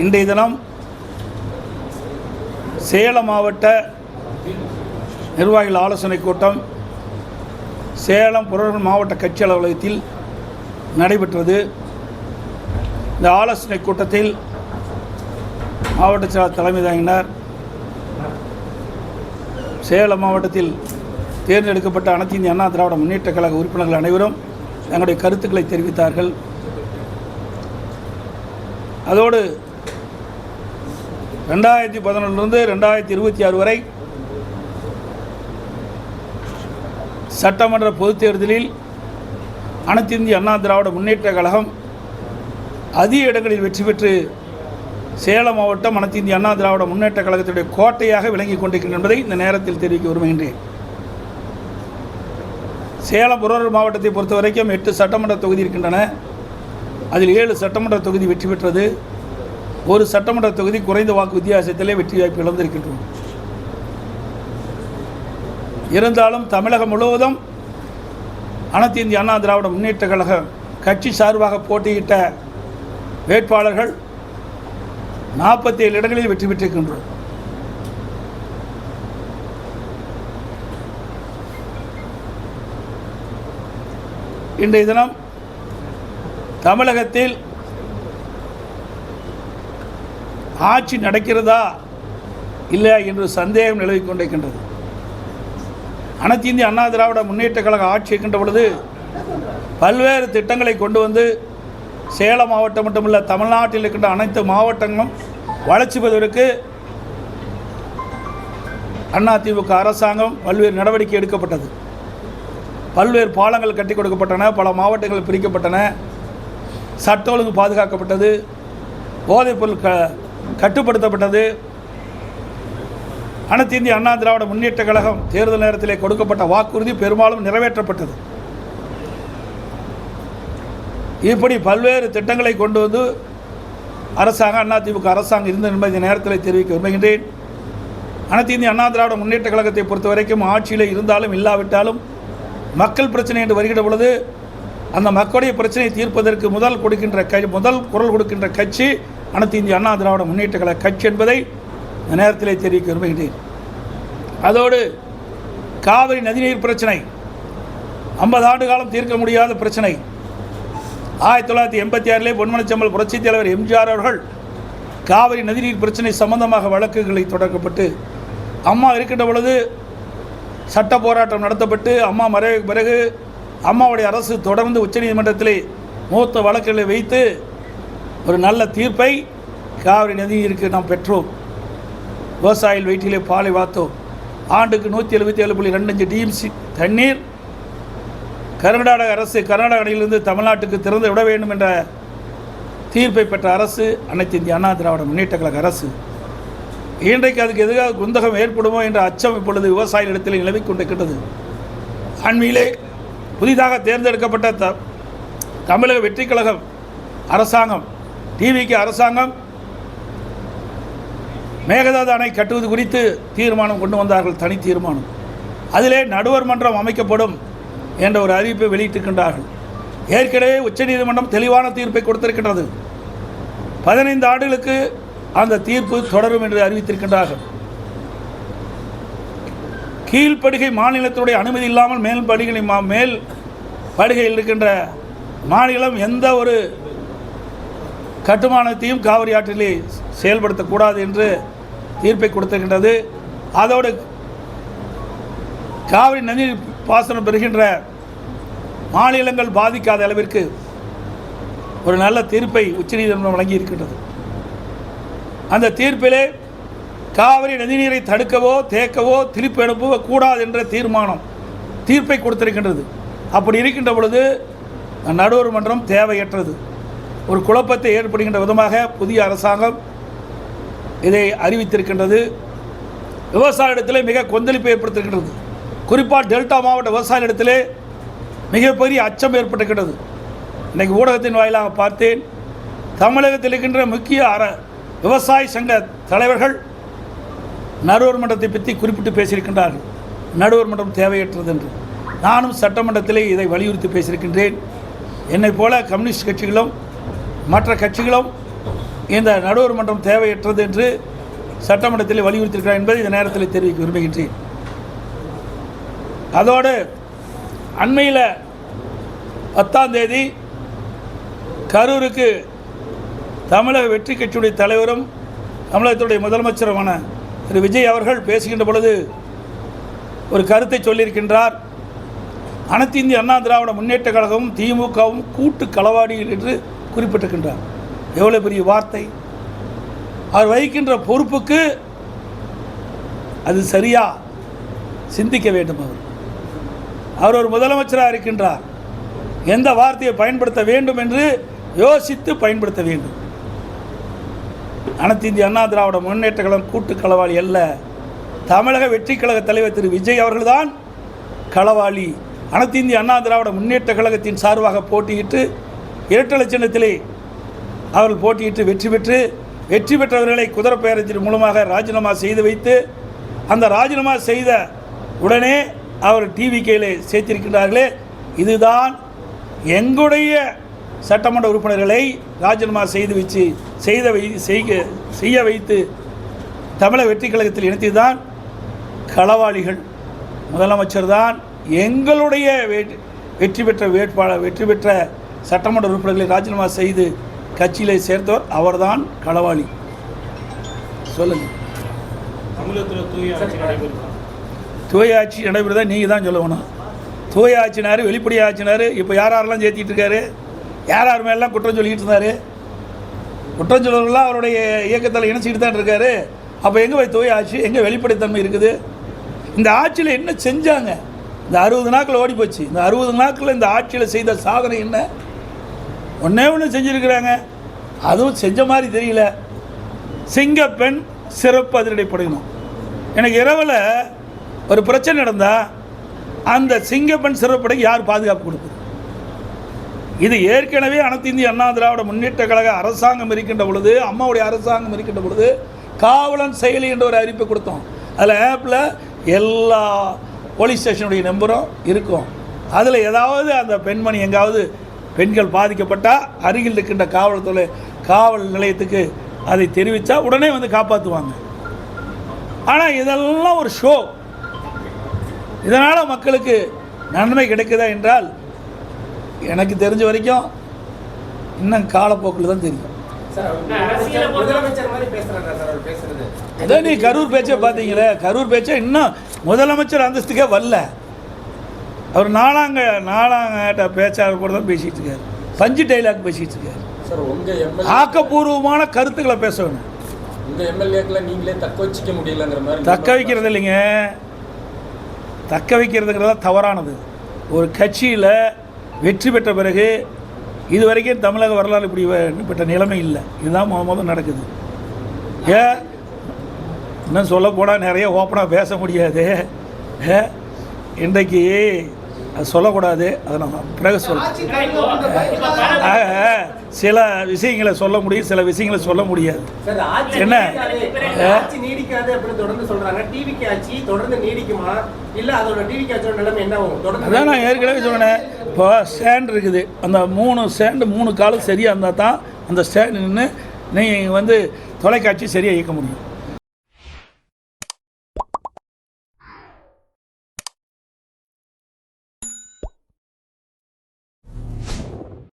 இன்றைய தினம் சேலம் மாவட்ட நிர்வாகிகள் ஆலோசனை கூட்டம் சேலம் புறநகர் மாவட்ட கட்சி அலுவலகத்தில் நடைபெற்றது. இந்த ஆலோசனை கூட்டத்தில் மாவட்ட செயலாளர் தலைமை தாங்கினார். சேலம் மாவட்டத்தில் தேர்ந்தெடுக்கப்பட்ட அனைத்து இந்திய அண்ணா திராவிட முன்னேற்ற கழக உறுப்பினர்கள் அனைவரும் தங்களுடைய கருத்துக்களை தெரிவித்தார்கள். அதோடு 2011 2026 வரை சட்டமன்ற பொதுத் தேர்தலில் அனைத்து இந்திய அண்ணா திராவிட முன்னேற்ற கழகம் அதிக இடங்களில் வெற்றி பெற்று சேலம் மாவட்டம் அனைத்து இந்திய அண்ணா திராவிட முன்னேற்ற கழகத்துடைய கோட்டையாக விளங்கிக் கொண்டிருக்கின்றன என்பதை இந்த நேரத்தில் தெரிவிக்க விரும்புகின்றேன். சேலம் புறநகர் மாவட்டத்தை பொறுத்த வரைக்கும் 8 சட்டமன்ற தொகுதி இருக்கின்றன. அதில் 7 சட்டமன்ற தொகுதி வெற்றி பெற்றது. ஒரு சட்டமன்ற தொகுதி குறைந்த வாக்கு வித்தியாசத்திலே வெற்றி வாய்ப்பு இழந்திருக்கின்றோம். இருந்தாலும் தமிழகம் முழுவதும் அனைத்து இந்திய அண்ணா திராவிட முன்னேற்ற கழக கட்சி சார்பாக போட்டியிட்ட வேட்பாளர்கள் 47 இடங்களில் வெற்றி பெற்றிருக்கின்றோம். இன்றைய தினம் தமிழகத்தில் ஆட்சி நடக்கிறதா இல்லை என்று சந்தேகம் நிலவிக் கொண்டிருக்கின்றது. அனைத்து இந்திய அண்ணா திராவிட முன்னேற்ற கழக ஆட்சி இருக்கின்ற பொழுது பல்வேறு திட்டங்களை கொண்டு வந்து சேலம் மாவட்டம் மட்டுமல்ல தமிழ்நாட்டில் இருக்கின்ற அனைத்து மாவட்டங்களும் வளர்ச்சி பெறுவதற்கு அதிமுக அரசாங்கம் பல்வேறு நடவடிக்கை எடுக்கப்பட்டது. பல்வேறு பாலங்கள் கட்டி கொடுக்கப்பட்டன, பல மாவட்டங்கள் பிரிக்கப்பட்டன, சட்ட ஒழுங்கு பாதுகாக்கப்பட்டது, போதைப்பொருள் கட்டுப்படுத்தப்பட்டது. அனைத்து இந்திய அண்ணா திராவிட முன்னேற்ற கழகம் தேர்தல் நேரத்திலே கொடுக்கப்பட்ட வாக்குறுதி பெரும்பாலும் நிறைவேற்றப்பட்டது. இப்படி பல்வேறு திட்டங்களை கொண்டு வந்து அரசாங்கம் அதிமுக அரசாங்கம் இருந்தது என்பதை இந்த நேரத்தில் தெரிவிக்க விரும்புகின்றேன். அனைத்து இந்திய அண்ணா திராவிட முன்னேற்ற கழகத்தை பொறுத்த வரைக்கும் ஆட்சியில் இருந்தாலும் இல்லாவிட்டாலும் மக்கள் பிரச்சனை என்று வருகிற பொழுது அந்த மக்களுடைய பிரச்சனையை தீர்ப்பதற்கு முதல் குரல் கொடுக்கின்ற கட்சி அனைத்து இந்திய அண்ணா திராவிட முன்னேற்ற கழக கட்சி என்பதை இந்த நேரத்தில் தெரிவிக்க விரும்புகின்றேன். அதோடு காவிரி நதிநீர் பிரச்சனை 50 ஆண்டு காலம் தீர்க்க முடியாத பிரச்சனை. 1986 பொன்மனச்செம்மல் புரட்சித் தலைவர் எம்ஜிஆர் அவர்கள் காவிரி நதிநீர் பிரச்சனை சம்பந்தமாக வழக்குகளை தொடக்கப்பட்டு அம்மா இருக்கின்ற பொழுது சட்ட போராட்டம் நடத்தப்பட்டு அம்மா மறைவுக்கு பிறகு அம்மாவுடைய அரசு தொடர்ந்து உச்சநீதிமன்றத்திலே மூத்த வழக்குகளை வைத்து ஒரு நல்ல தீர்ப்பை காவிரி நதிநீருக்கு நாம் பெற்றோம். விவசாயிகள் வயிற்றிலே பாலை வார்த்தோம். ஆண்டுக்கு 177.25 டிஎம்சி தண்ணீர் கர்நாடக அரசு கர்நாடக அணையிலிருந்து தமிழ்நாட்டுக்கு திறந்து விட வேண்டும் என்ற தீர்ப்பை பெற்ற அரசு அனைத்து இந்திய அண்ணா திராவிட முன்னேற்ற கழக அரசு. இன்றைக்கு அதுக்கு எதுக்காக குந்தகம் ஏற்படுமோ என்ற அச்சம் இப்பொழுது விவசாயிகளிடத்தில் நிலவிக் கொண்டிருக்கின்றது. அண்மையிலே புதிதாக தேர்ந்தெடுக்கப்பட்ட தமிழக வெற்றி கழகம் அரசாங்கம் டிவிக்கு அரசாங்கம் மேகதாது அணை கட்டுவது குறித்து தீர்மானம் கொண்டு வந்தார்கள், தனி தீர்மானம். அதிலே நடுவர் மன்றம் அமைக்கப்படும் என்ற ஒரு அறிவிப்பை வெளியிட்டிருக்கின்றார்கள். ஏற்கனவே உச்சநீதிமன்றம் தெளிவான தீர்ப்பை கொடுத்திருக்கின்றது. 15 ஆண்டுகளுக்கு அந்த தீர்ப்பு தொடரும் என்று அறிவித்திருக்கின்றார்கள். கீழ்ப்படுகை மாநிலத்துடைய அனுமதி இல்லாமல் மேல் படுகையில் இருக்கின்ற மாநிலம் எந்த ஒரு கட்டுமானத்தையும் காவிரி ஆற்றிலே செயல்படுத்தக்கூடாது என்று தீர்ப்பை கொடுத்திருக்கின்றது. அதோடு காவிரி நதிநீர் பாசனம் பெறுகின்ற மாநிலங்கள் பாதிக்காத அளவிற்கு ஒரு நல்ல தீர்ப்பை உச்சநீதிமன்றம் வழங்கியிருக்கின்றது. அந்த தீர்ப்பிலே காவிரி நதிநீரை தடுக்கவோ தேக்கவோ திருப்பி அனுப்பவோ கூடாது என்ற தீர்ப்பை கொடுத்திருக்கின்றது. அப்படி இருக்கின்ற பொழுது நடுவர் மன்றம் தேவையற்றது. ஒரு குழப்பத்தை ஏற்படுகின்ற விதமாக புதிய அரசாங்கம் இதை அறிவித்திருக்கின்றது. விவசாயிடத்திலே மிக கொந்தளிப்பை ஏற்படுத்தியிருக்கின்றது. குறிப்பாக டெல்டா மாவட்ட விவசாயிடத்திலே மிகப்பெரிய அச்சம் ஏற்பட்டிருக்கின்றது. இன்றைக்கு ஊடகத்தின் வாயிலாக பார்த்தேன், தமிழகத்தில் இருக்கின்ற முக்கிய விவசாய சங்க தலைவர்கள் நடுவர் மன்றத்தை பற்றி குறிப்பிட்டு பேசியிருக்கின்றார்கள். நடுவர் மன்றம் தேவையற்றது என்று. நானும் சட்டமன்றத்திலே இதை வலியுறுத்தி பேசியிருக்கின்றேன். என்னை போல கம்யூனிஸ்ட் கட்சிகளும் மற்ற கட்சிகளும் இந்த நடுவர் மன்றம் தேவையற்றது என்று சட்டமன்றத்தில் வலியுறுத்தியிருக்கிறார் என்பதை இந்த நேரத்தில் தெரிவிக்க விரும்புகின்றேன். அதோடு அண்மையில் 10ஆம் தேதி கரூருக்கு தமிழக வெற்றி கட்சியுடைய தலைவரும் தமிழகத்துடைய முதலமைச்சருமான திரு விஜய் அவர்கள் பேசுகின்ற பொழுது ஒரு கருத்தை சொல்லியிருக்கின்றார். அனைத்து இந்திய அண்ணா திராவிட முன்னேற்ற கழகமும் திமுகவும் கூட்டு களவாடிகள் என்று குறிப்பிட்டிருக்கின்றார். எவ்வளோ பெரிய வார்த்தை! அவர் வகிக்கின்ற பொறுப்புக்கு அது சரியா சிந்திக்க வேண்டும். அவர் ஒரு முதலமைச்சராக இருக்கின்றார். எந்த வார்த்தையை பயன்படுத்த வேண்டும் என்று யோசித்து பயன்படுத்த வேண்டும். அனைத்து இந்திய அண்ணா திராவிட முன்னேற்ற கழகம் கூட்டு களவாளி அல்ல. தமிழக வெற்றி கழக தலைவர் திரு விஜய் அவர்கள்தான் களவாளி. அனைத்து இந்திய அண்ணா திராவிட முன்னேற்ற கழகத்தின் சார்பாக போட்டியிட்டு இரட்டை சின்னத்திலே அவர்கள் போட்டியிட்டு வெற்றி பெற்றவர்களை குதிரை பேரத்தின் மூலமாக ராஜினாமா செய்து வைத்து அந்த ராஜினாமா செய்த உடனே அவர் டிவிகேயில் சேர்த்திருக்கின்றார்களே, இதுதான் எங்களுடைய சட்டமன்ற உறுப்பினர்களை ராஜினாமா செய்ய வைத்து தமிழக வெற்றி கழகத்தில் இணைத்துதான் களவாளிகள். முதலமைச்சர் தான் எங்களுடைய வெற்றி பெற்ற சட்டமன்ற உறுப்பினர்களை ராஜினாமா செய்து கட்சியிலே சேர்த்தவர் அவர்தான் களவாளி. சொல்லுங்கள். தூய ஆட்சி நடைபெறுதா நீங்கள் தான் சொல்லணும். தூய ஆட்சினார், வெளிப்படை ஆட்சினார். இப்போ யாரெல்லாம் சேர்த்திட்டு இருக்காரு, யார் மேலாம் குற்றம் சொல்லிக்கிட்டு இருந்தார். குற்றம் சொல்வர்கள்லாம் அவருடைய இயக்கத்தில் இணைச்சிக்கிட்டு தான் இருக்காரு. அப்போ எங்கே போய் தூய ஆட்சி, எங்கே வெளிப்படைத்தன்மை இருக்குது? இந்த ஆட்சியில் என்ன செஞ்சாங்க? இந்த 60 நாட்கள் ஓடி போச்சு. இந்த 60 நாட்களில் இந்த ஆட்சியில் செய்த சாதனை என்ன? ஒன்று செஞ்சுருக்கிறாங்க. அதுவும் செஞ்ச மாதிரி தெரியல. சிங்கப்பெண் சிறப்பு அதிரடிப்படையணும். எனக்கு இரவில் ஒரு பிரச்சனை நடந்தால் அந்த சிங்கப்பெண் சிறப்படைக்கு யார் பாதுகாப்பு கொடுக்குது? இது ஏற்கனவே அனைத்து இந்திய அண்ணா திராவிட முன்னேற்ற கழக அரசாங்கம் இருக்கின்ற பொழுது, அம்மாவுடைய அரசாங்கம் இருக்கின்ற பொழுது காவலன் செயலி என்ற ஒரு அறிவிப்பை கொடுத்தோம். அதில் ஆப்பில் எல்லா போலீஸ் ஸ்டேஷனுடைய நம்பரும் இருக்கும். அதில் ஏதாவது அந்த பெண்மணி எங்காவது பெண்கள் பாதிக்கப்பட்டால் அருகில் இருக்கின்ற காவல் நிலையத்துக்கு அதை தெரிவித்தா உடனே வந்து காப்பாற்றுவாங்க. ஆனால் இதெல்லாம் ஒரு ஷோ. இதனால் மக்களுக்கு நன்மை கிடைக்குதா என்றால் எனக்கு தெரிஞ்ச வரைக்கும் இன்னும் காலப்போக்கில் தான் தெரியும். அதான் நீ கரூர் பேச்சை பார்த்தீங்களே, கரூர் பேச்சை இன்னும் முதலமைச்சர் அந்தஸ்துக்கே வரல. அவர் நாலாங்கட்ட பேச்சாளர் கூட தான் பேசிகிட்டு இருக்காரு. பஞ்சு டைலாக் பேசிகிட்டு இருக்காரு. ஆக்கப்பூர்வமான கருத்துக்களை பேச வேணும். தக்க வைக்கிறது இல்லைங்க. தக்க வைக்கிறதுங்கிறதா தவறானது. ஒரு கட்சியில் வெற்றி பெற்ற பிறகு இதுவரைக்கும் தமிழக வரலாறு இப்படிப்பட்ட நிலைமை இல்லை. இதுதான் முதல் நடக்குது. ஏன் இன்னும் சொல்ல போனால் நிறைய ஓப்பனாக பேச முடியாது. இன்றைக்கு அது சொல்லக்கூடாது. அதை நம்ம பிறகு சில விஷயங்களை சொல்ல முடியும், சில விஷயங்களை சொல்ல முடியாது. என்ன அதான் நான் ஏற்கனவே சொன்னேன். இப்போ ஸ்டாண்ட் இருக்குது. அந்த 3 ஸ்டாண்டு 3 காலும் சரியாக இருந்தால் தான் அந்த ஸ்டாண்டு நின்று நீங்கள் வந்து தொலைக்காட்சி சரியாக இயக்க முடியும்.